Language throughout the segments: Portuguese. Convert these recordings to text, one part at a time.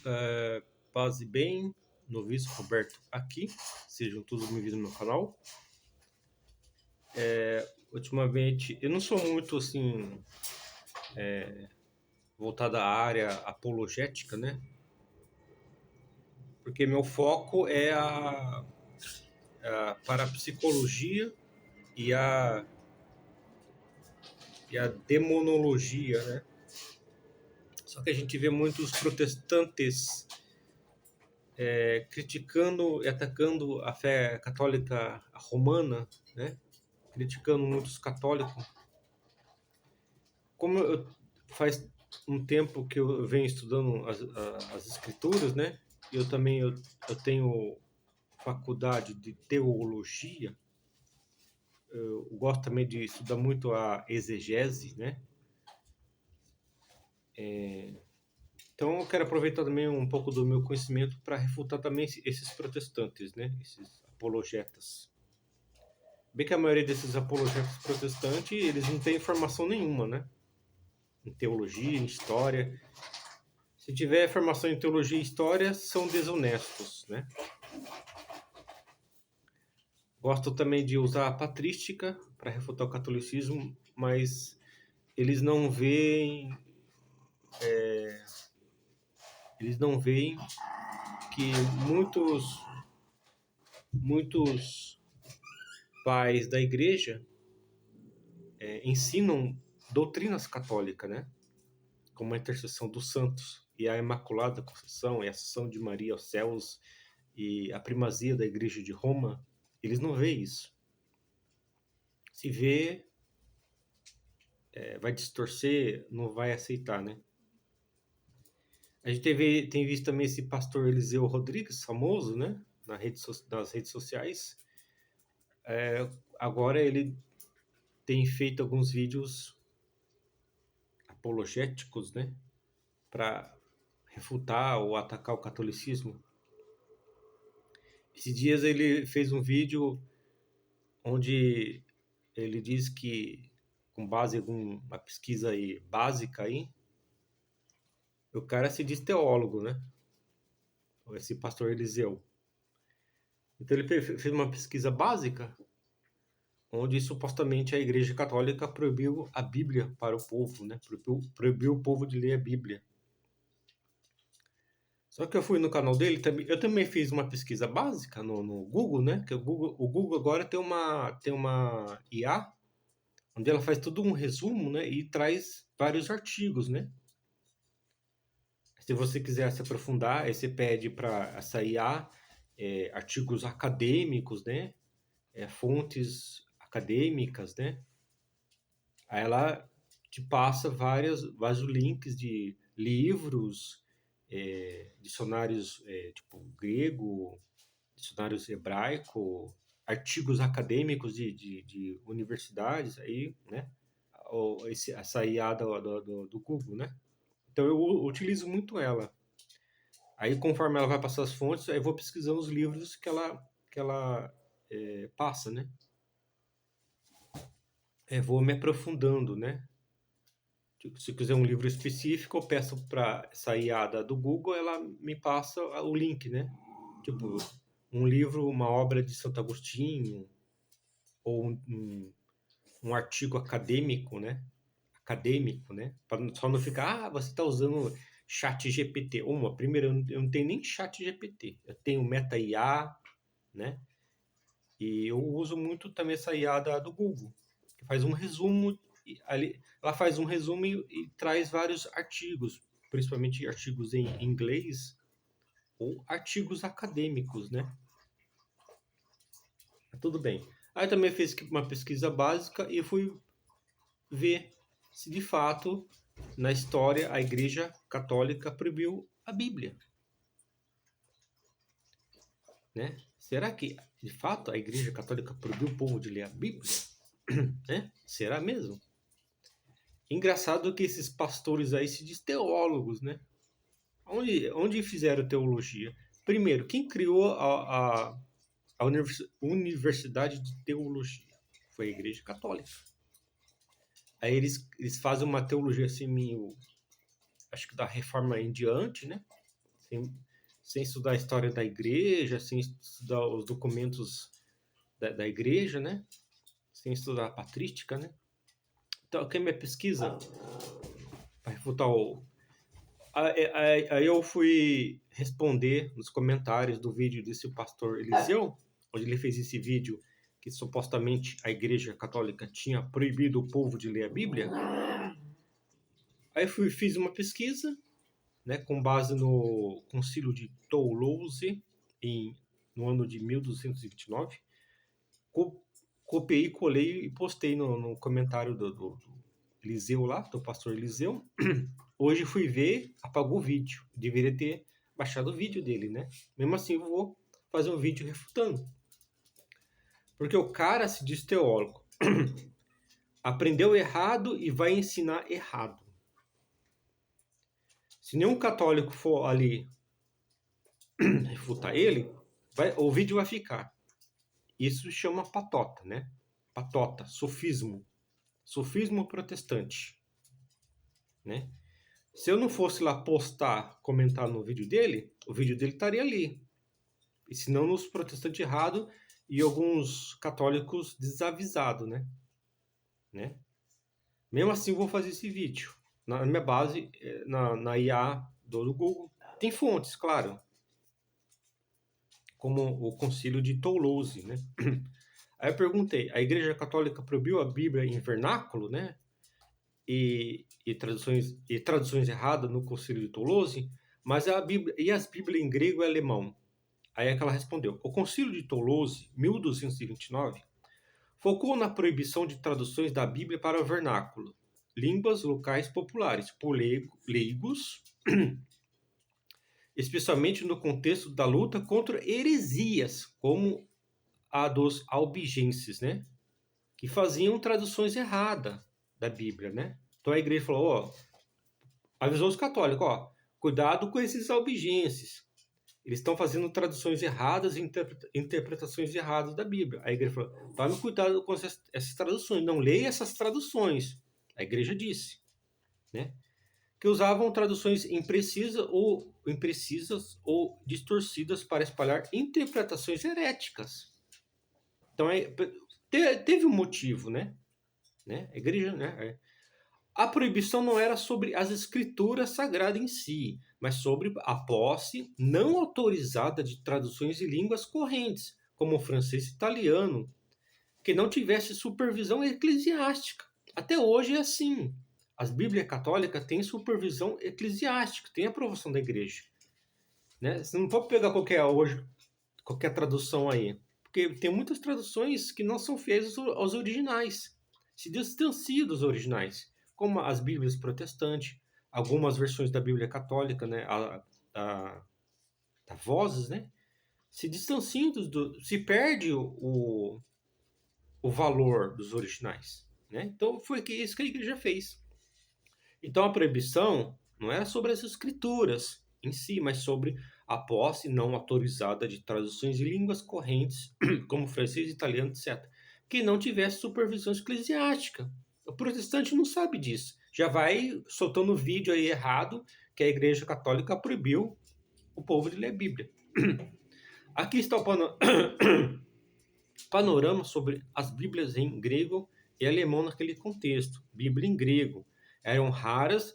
É, paz e bem, noviço Roberto aqui, sejam todos bem-vindos no meu canal. Ultimamente, eu não sou muito assim, voltado à área apologética, né? Porque meu foco é a parapsicologia e a demonologia, né? Só que a gente vê muitos protestantes criticando e atacando a fé católica romana, né? Criticando muitos católicos. Faz um tempo que eu venho estudando as escrituras, né? Eu tenho faculdade de teologia. Eu gosto também de estudar muito a exegese, né? Então eu quero aproveitar também um pouco do meu conhecimento para refutar também esses protestantes, né? Esses apologetas. Bem que a maioria desses apologetas protestantes, eles não têm formação nenhuma, né? Em teologia, em história. Se tiver formação em teologia e história, são desonestos, né? Gosto também de usar a patrística para refutar o catolicismo, mas eles não veem, eles não veem que muitos pais da igreja ensinam doutrinas católicas, né? Como a intercessão dos santos e a Imaculada Conceição e a Ascensão de Maria aos céus e a primazia da igreja de Roma. Eles não veem isso. Se vê, vai distorcer, não vai aceitar, né? A gente tem visto também esse pastor Eliseu Rodrigues, famoso, né? Nas redes sociais. Agora ele tem feito alguns vídeos apologéticos, né? Para refutar ou atacar o catolicismo. Esses dias ele fez um vídeo onde ele diz que, com base em alguma pesquisa aí, básica aí, o cara se diz teólogo, né? Esse pastor Eliseu. Então ele fez uma pesquisa básica onde supostamente a Igreja Católica proibiu a Bíblia para o povo, né? Proibiu o povo de ler a Bíblia. Só que eu fui no canal dele, eu também fiz uma pesquisa básica no Google, né? Que o Google agora tem uma IA, onde ela faz todo um resumo, né? E traz vários artigos, né? Se você quiser se aprofundar, aí você pede para essa IA artigos acadêmicos, né? Fontes acadêmicas, né? Aí ela te passa vários links de livros, dicionários tipo grego, dicionários hebraico, artigos acadêmicos de universidades, aí, né? Essa IA do Google, né? Então eu utilizo muito ela. Aí conforme ela vai passar as fontes, aí eu vou pesquisando os livros que ela passa, né? Vou me aprofundando, né? Se eu quiser um livro específico, eu peço para essa IA do Google, ela me passa o link, né? Tipo, um livro, uma obra de Santo Agostinho, ou um artigo acadêmico, né? Acadêmico, né? Para só não ficar, você está usando chat GPT. Primeiro, eu não tenho nem chat GPT. Eu tenho Meta IA, né? E eu uso muito também essa IA do Google, que faz um resumo. Ela faz um resumo e traz vários artigos, principalmente artigos em inglês ou artigos acadêmicos, né? Tudo bem. Aí também fiz uma pesquisa básica e fui ver se de fato na história a Igreja Católica proibiu a Bíblia, né? Será que de fato a Igreja Católica proibiu o povo de ler a Bíblia? Né? Será mesmo? Engraçado que esses pastores aí se diz teólogos, né? Onde fizeram teologia? Primeiro, quem criou a Universidade de Teologia? Foi a Igreja Católica. Aí eles fazem uma teologia assim meio, acho que da reforma em diante, né? sem estudar a história da igreja, sem estudar os documentos da igreja, né? Sem estudar a patrística, né? Então, aqui é minha pesquisa para refutar o... Aí eu fui responder nos comentários do vídeo desse pastor Eliseu, onde ele fez esse vídeo que supostamente a Igreja Católica tinha proibido o povo de ler a Bíblia. Aí fiz uma pesquisa, né, com base no Concílio de Toulouse, no ano de 1229. Copiei, colei e postei no comentário do Eliseu lá, do pastor Eliseu. Hoje fui ver, apagou o vídeo. Deveria ter baixado o vídeo dele, né? Mesmo assim, eu vou fazer um vídeo refutando. Porque o cara se diz teólogo. Aprendeu errado e vai ensinar errado. Se nenhum católico for ali refutar ele, o vídeo vai ficar. Isso chama patota, né? Patota, sofismo. Sofismo protestante, né? Se eu não fosse lá postar, comentar no vídeo dele, o vídeo dele estaria ali. E se não nos protestantes errados e alguns católicos desavisados, né? Mesmo assim, eu vou fazer esse vídeo. Na minha base, na IA do Google, tem fontes, claro. Como o Concílio de Toulouse, né? Aí eu perguntei, a Igreja Católica proibiu a Bíblia em vernáculo, né? E traduções erradas no Concílio de Toulouse, mas a Bíblia, e as Bíblias em grego e alemão? Aí é que ela respondeu, o Concílio de Toulouse, 1229, focou na proibição de traduções da Bíblia para o vernáculo, línguas locais populares, por leigos, especialmente no contexto da luta contra heresias, como a dos albigenses, né? Que faziam traduções erradas da Bíblia, né? Então a igreja falou, ó, avisou os católicos, ó, cuidado com esses albigenses. Eles estão fazendo traduções erradas e interpretações erradas da Bíblia. A igreja falou, tome cuidado com essas traduções, não leia essas traduções. A igreja disse, né? Que usavam traduções imprecisas ou distorcidas para espalhar interpretações heréticas. Então, teve um motivo, né? A igreja, né? A proibição não era sobre as escrituras sagradas em si, mas sobre a posse não autorizada de traduções em línguas correntes, como francês e italiano, que não tivesse supervisão eclesiástica. Até hoje é assim. As Bíblias católicas têm supervisão eclesiástica, têm aprovação da igreja. Né? Você não pode pegar qualquer tradução aí, porque tem muitas traduções que não são fiéis aos originais, se distanciam dos originais, como as Bíblias protestantes, algumas versões da Bíblia católica, né, da Vozes, né, se distanciam se perde o valor dos originais, né? Então foi isso que a igreja fez. Então a proibição não era sobre as escrituras em si, mas sobre a posse não autorizada de traduções de línguas correntes, como francês, italiano, etc., que não tivesse supervisão eclesiástica. O protestante não sabe disso. Já vai soltando vídeo aí errado que a Igreja Católica proibiu o povo de ler a Bíblia. Aqui está o panorama sobre as Bíblias em grego e alemão naquele contexto. Bíblia em grego eram raras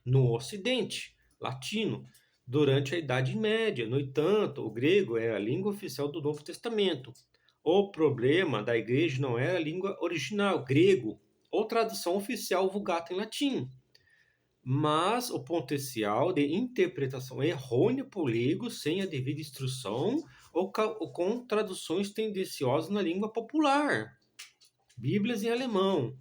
no Ocidente latino durante a Idade Média. No entanto, o grego era a língua oficial do Novo Testamento. O problema da igreja não era a língua original, grego, ou tradução oficial vulgata em latim, mas o potencial de interpretação errônea por leigos sem a devida instrução ou com traduções tendenciosas na língua popular. Bíblias em alemão.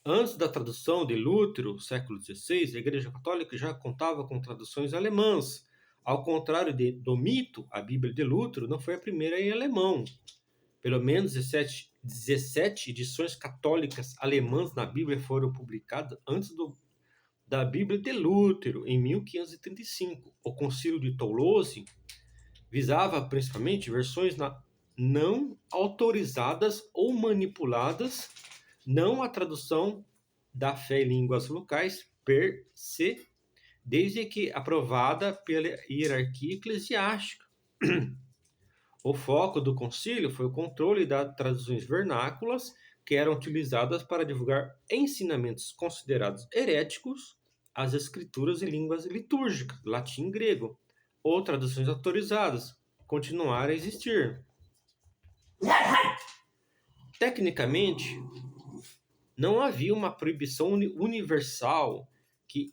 Antes da tradução de Lutero, século XVI, a Igreja Católica já contava com traduções alemãs. Ao contrário do mito, a Bíblia de Lutero não foi a primeira em alemão. Pelo menos 17 edições católicas alemãs na Bíblia foram publicadas antes da Bíblia de Lutero, em 1535. O Concílio de Toulouse visava principalmente versões não autorizadas ou manipuladas, não a tradução da fé em línguas locais per se, desde que aprovada pela hierarquia eclesiástica. O foco do concílio foi o controle das traduções vernáculas que eram utilizadas para divulgar ensinamentos considerados heréticos às escrituras em línguas litúrgicas, latim e grego, ou traduções autorizadas, continuaram a existir. Tecnicamente, não havia uma proibição universal que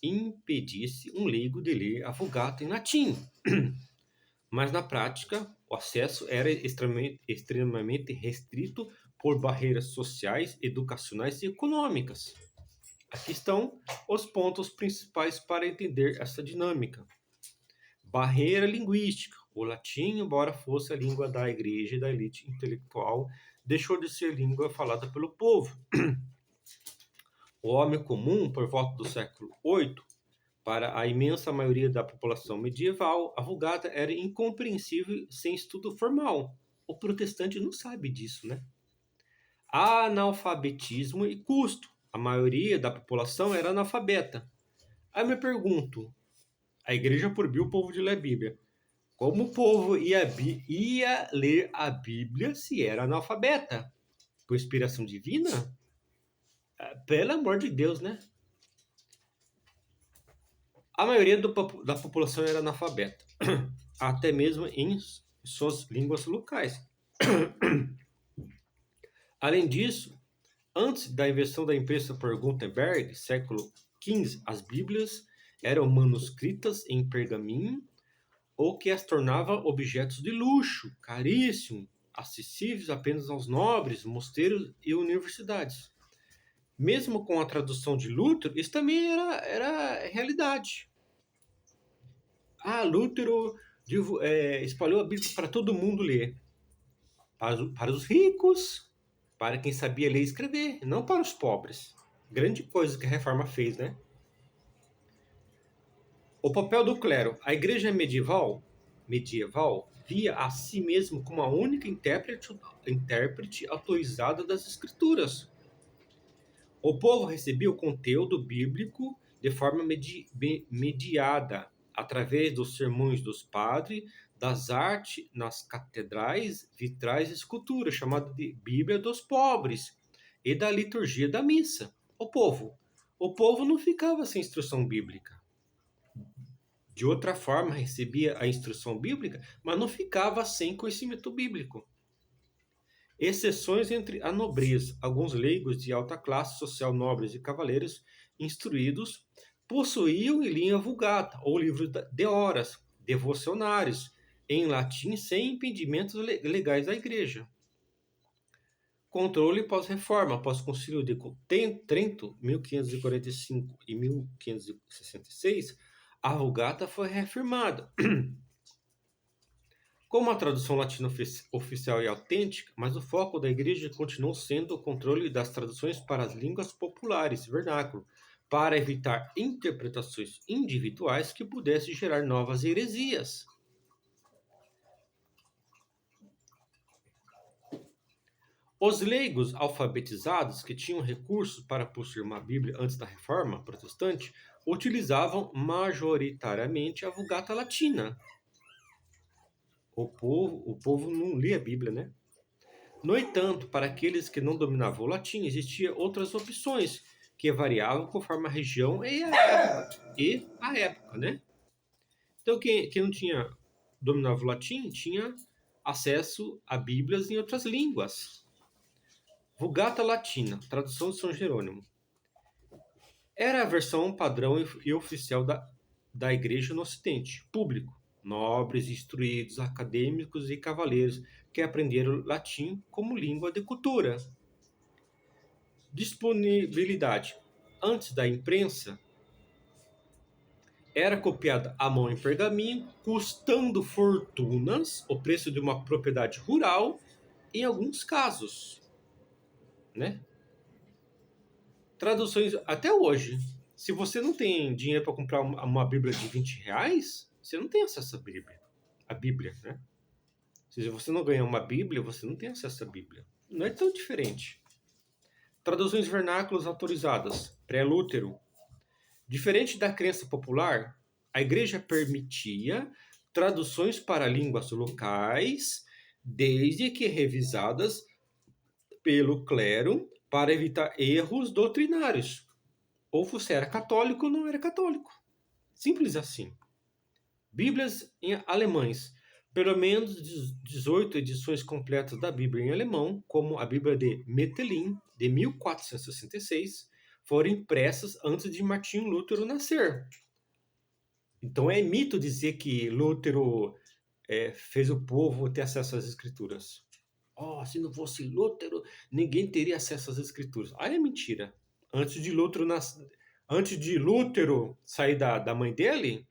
impedisse um leigo de ler a Vulgata em latim. Mas na prática, o acesso era extremamente restrito por barreiras sociais, educacionais e econômicas. Aqui estão os pontos principais para entender essa dinâmica. Barreira linguística. O latim, embora fosse a língua da igreja e da elite intelectual, deixou de ser língua falada pelo povo. O homem comum, por volta do século VIII, para a imensa maioria da população medieval, a Vulgata era incompreensível sem estudo formal. O protestante não sabe disso, né? Analfabetismo e custo. A maioria da população era analfabeta. Aí eu me pergunto, a igreja proibiu o povo de ler a Bíblia. Como o povo ia ler a Bíblia se era analfabeta? Por inspiração divina? Pelo amor de Deus, né? A maioria da população era analfabeta, até mesmo em suas línguas locais. Além disso, antes da invenção da imprensa por Gutenberg, século XV, as Bíblias eram manuscritas em pergaminho, o que as tornava objetos de luxo, caríssimo, acessíveis apenas aos nobres, mosteiros e universidades. Mesmo com a tradução de Lutero, isso também era realidade. Lutero espalhou a Bíblia para todo mundo ler. Para os ricos, para quem sabia ler e escrever, não para os pobres. Grande coisa que a reforma fez, né? O papel do clero. A igreja medieval via a si mesmo como a única intérprete autorizada das escrituras. O povo recebia o conteúdo bíblico de forma mediada, através dos sermões dos padres, das artes nas catedrais, vitrais e esculturas, chamada de Bíblia dos pobres, e da liturgia da missa. O povo não ficava sem instrução bíblica. De outra forma, recebia a instrução bíblica, mas não ficava sem conhecimento bíblico. Exceções entre a nobreza, alguns leigos de alta classe social, nobres e cavaleiros instruídos, possuíam em língua vulgata ou livros de horas, devocionários, em latim sem impedimentos legais da igreja. Controle pós-reforma, após o Concílio de Trento, 1545 e 1566, a Vulgata foi reafirmada. Como a tradução latina oficial é autêntica, mas o foco da igreja continuou sendo o controle das traduções para as línguas populares, vernáculo, para evitar interpretações individuais que pudessem gerar novas heresias. Os leigos alfabetizados que tinham recursos para possuir uma Bíblia antes da Reforma Protestante utilizavam majoritariamente a Vulgata Latina. O povo não lia a Bíblia, né? No entanto, para aqueles que não dominavam o latim, existiam outras opções que variavam conforme a região e a época, né? Então, quem não dominava o latim tinha acesso a Bíblias em outras línguas. Vulgata Latina, tradução de São Jerônimo. Era a versão padrão e oficial da igreja no Ocidente, público. Nobres, instruídos, acadêmicos e cavaleiros que aprenderam latim como língua de cultura. Disponibilidade. Antes da imprensa, era copiada à mão em pergaminho, custando fortunas, o preço de uma propriedade rural, em alguns casos, né? Traduções até hoje. Se você não tem dinheiro para comprar uma Bíblia de R$ 20, você não tem acesso à Bíblia. A Bíblia, né? Se você não ganhar uma Bíblia, você não tem acesso à Bíblia. Não é tão diferente. Traduções vernáculas autorizadas. Pré-Lútero. Diferente da crença popular, a igreja permitia traduções para línguas locais, desde que revisadas pelo clero para evitar erros doutrinários. Ou você era católico ou não era católico. Simples assim. Bíblias em alemães. Pelo menos 18 edições completas da Bíblia em alemão, como a Bíblia de Mettelin, de 1466, foram impressas antes de Martinho Lutero nascer. Então é mito dizer que Lutero fez o povo ter acesso às escrituras. Oh, se não fosse Lutero, ninguém teria acesso às escrituras. Ah, é mentira. Antes de Lutero sair da mãe dele,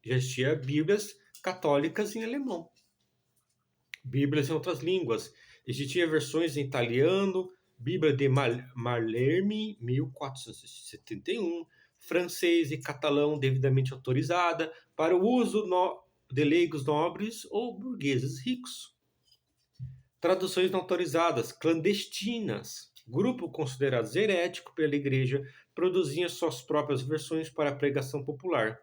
já existia Bíblias católicas em alemão. Bíblias em outras línguas. Existia versões em italiano, Bíblia de Malherbe, 1471, francês e catalão devidamente autorizada para o uso de leigos nobres ou burgueses ricos. Traduções não autorizadas, clandestinas. Grupo considerado herético pela igreja produzia suas próprias versões para a pregação popular.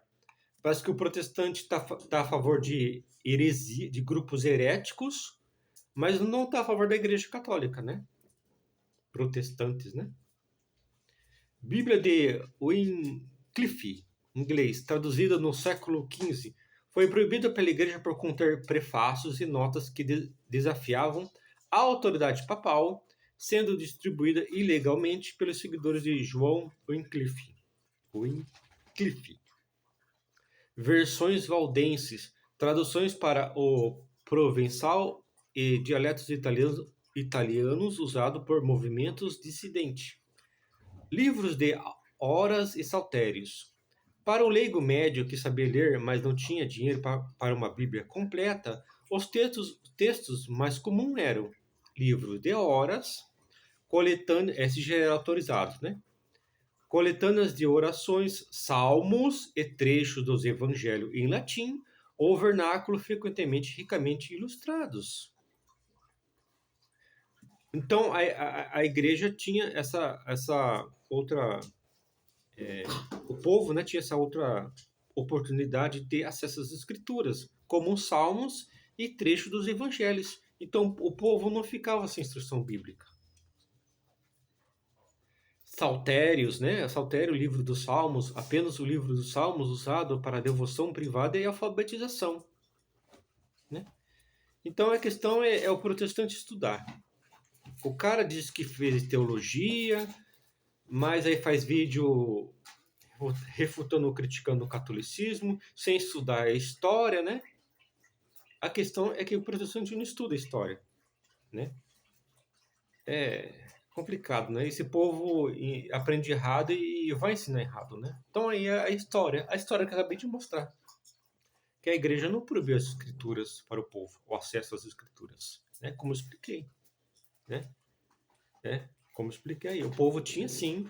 Parece que o protestante está a favor de heresia, de grupos heréticos, mas não está a favor da igreja católica, né? Protestantes, né? Bíblia de Wycliffe, inglês, traduzida no século XV, foi proibida pela igreja por conter prefácios e notas que desafiavam a autoridade papal, sendo distribuída ilegalmente pelos seguidores de João Wycliffe. Versões valdenses, traduções para o provençal e dialetos italianos usados por movimentos dissidentes. Livros de horas e saltérios. Para o leigo médio que sabia ler, mas não tinha dinheiro para uma Bíblia completa, os textos mais comuns eram livros de horas, coletâneas, esses já eram autorizados, né? Coletâneas de orações, salmos e trechos dos evangelhos em latim ou vernáculo frequentemente ricamente ilustrados. Então, a igreja tinha essa outra... o povo, né, tinha essa outra oportunidade de ter acesso às escrituras, como os salmos e trechos dos evangelhos. Então, o povo não ficava sem instrução bíblica. Saltérios, né? Saltério, o livro dos Salmos, apenas o livro dos Salmos usado para devoção privada e alfabetização, né? Então a questão é o protestante estudar. O cara diz que fez teologia, mas aí faz vídeo refutando ou criticando o catolicismo, sem estudar a história, né? A questão é que o protestante não estuda a história, né? É complicado, né? Esse povo aprende errado e vai ensinar errado, né? Então aí é a história que eu acabei de mostrar. Que a igreja não proibiu as escrituras para o povo, o acesso às escrituras, né? Como eu expliquei, né? Como eu expliquei aí. O povo tinha, sim,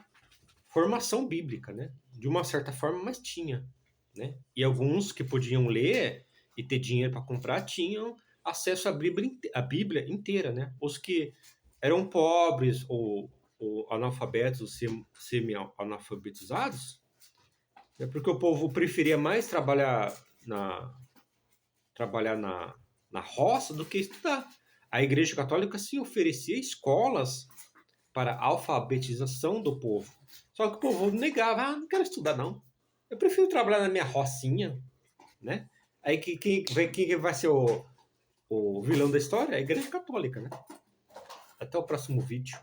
formação bíblica, né? De uma certa forma, mas tinha, né? E alguns que podiam ler e ter dinheiro para comprar tinham acesso à Bíblia inteira, né? Os que eram pobres ou analfabetos, semi-analfabetizados, né? Porque o povo preferia mais trabalhar na roça do que estudar. A Igreja Católica se oferecia escolas para a alfabetização do povo. Só que o povo negava, não quero estudar não. Eu prefiro trabalhar na minha rocinha, né? Aí quem vai ser o vilão da história? É a Igreja Católica, né? Até o próximo vídeo.